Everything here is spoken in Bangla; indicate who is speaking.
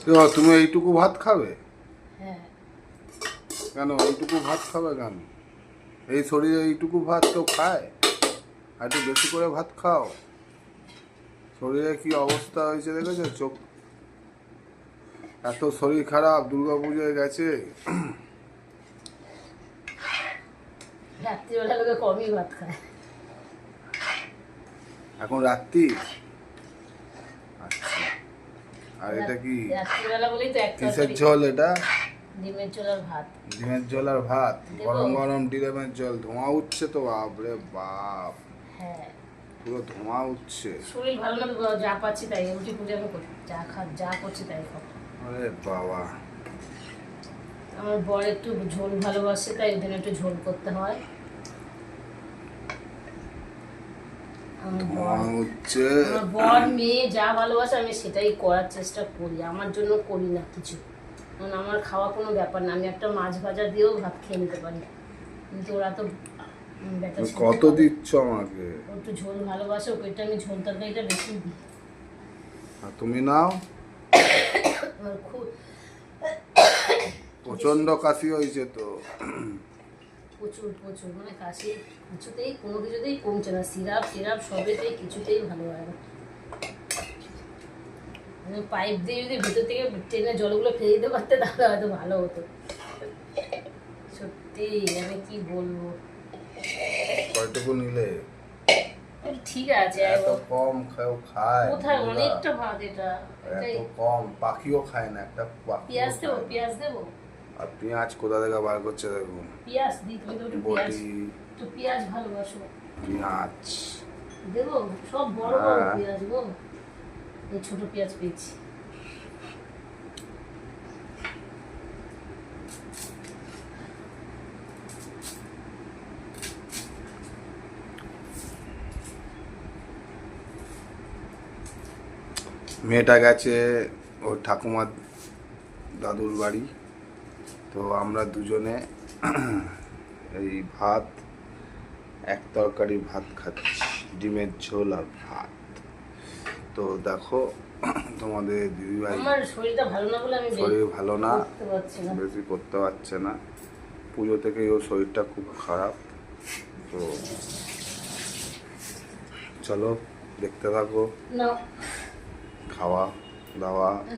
Speaker 1: তুমি এইটুকু ভাত খাবে?
Speaker 2: হ্যাঁ।
Speaker 1: কেন এইটুকু ভাত খাবে কেন? এই শরীরে এইটুকু ভাত তো খায়, আর একটু বেশি করে ভাত খাও। শরীরে কি অবস্থা হয়েছে দেখেছো? চোখ, এত শরীর খারাপ, দুর্গাপুজোয় গেছে।
Speaker 2: রাত্রিবেলা লোকে কমই ভাত খায়।
Speaker 1: এখন রাত্রি? আচ্ছা। আর এটা কি
Speaker 2: রাত্রিবেলা বলেই তো একটা
Speaker 1: কিসের ঝোল এটা?
Speaker 2: ডিমের ঝোল আর ভাত।
Speaker 1: ডিমের ঝোল আর ভাত?
Speaker 2: দেবো?
Speaker 1: গরম গরম ডিমের ঝোল, ধোঁয়া উঠছে তো, বাপরে বাপ,
Speaker 2: হ্যাঁ।
Speaker 1: পুরো ধোঁয়া উঠছে।
Speaker 2: শরীর ভালো না তো, যা পাচ্ছি তাই রুটি পুজো আমি করি, যা করছি তাই খাও।
Speaker 1: আরে বাবা।
Speaker 2: আমার বর একটু ঝোল ভালোবাসে, তাই ওদিন একটু ঝোল করতে হয়।
Speaker 1: ধোঁয়া উঠছে।
Speaker 2: আমার বর মেয়ে যা ভালোবাসে আমি সেটাই করার চেষ্টা করি, আমার জন্য করি না কিছু। কারণ আমার খাওয়া কোনো ব্যাপার না, আমি একটা মাছ ভাজা দিয়েও ভাত খেয়ে নিতে পারি, কিন্তু ওরা তো
Speaker 1: কত দিচ্ছ আমাকে?
Speaker 2: একটু ঝোল ভালোবাসে, ওকে একটু আমি ঝোল তরকারিটা বেশি দিই।
Speaker 1: আর তুমি নাও?
Speaker 2: আমার খুব
Speaker 1: প্রচন্ড কাশি হয়েছে তো।
Speaker 2: প্রচুর প্রচুর মানে কাশি, কিছুতেই কোনো কিছুতেই কমছে না, সিরাপ সবেতেই কিছুতেই ভালো হয় না। মানে পাইপ দিয়ে যদি ভেতর থেকে ট্রেনের জলগুলো ফেলে দিতে পারতে তাহলে হয়তো ভালো হতো। সত্যি আমি কি বলবো।
Speaker 1: কয়টুকু নিলে?
Speaker 2: ঠিক আছে,
Speaker 1: এত কম খায়
Speaker 2: কোথায় অনেকটা ভাত এটা।
Speaker 1: এত কম পাখিও খায় না, একটা
Speaker 2: পেঁয়াজ দেবো, পেঁয়াজ দেবো।
Speaker 1: আর পেঁয়াজ কোথা থেকে বার করছে দেখুন।
Speaker 2: পেঁয়াজ দিই, তুমি তো একটু পেঁয়াজ,
Speaker 1: বটি
Speaker 2: একটু পেঁয়াজ ভালোবাসো।
Speaker 1: পেঁয়াজ
Speaker 2: দেবো সব বড় বড় পেঁয়াজ গো, এই ছোট পেঁয়াজ পেয়েছি।
Speaker 1: মেয়েটা গেছে ওর ঠাকুমার দাদুর বাড়ি, তো আমরা দুজনে এই ভাত, এক তরকারি ভাত খাচ্ছি, ডিমের ঝোল আর ভাত। তো দেখো তোমাদের দিদিভাই
Speaker 2: আমার শরীরটা ভালো না বলে আমি
Speaker 1: শরীর ভালো না,
Speaker 2: করতে পারছি না।
Speaker 1: বেশি করতে পারছে না। পুজো থেকেই ওর শরীরটা খুব খারাপ। তো চলো দেখতে থাকো
Speaker 2: না
Speaker 1: খাওয়া দাওয়া।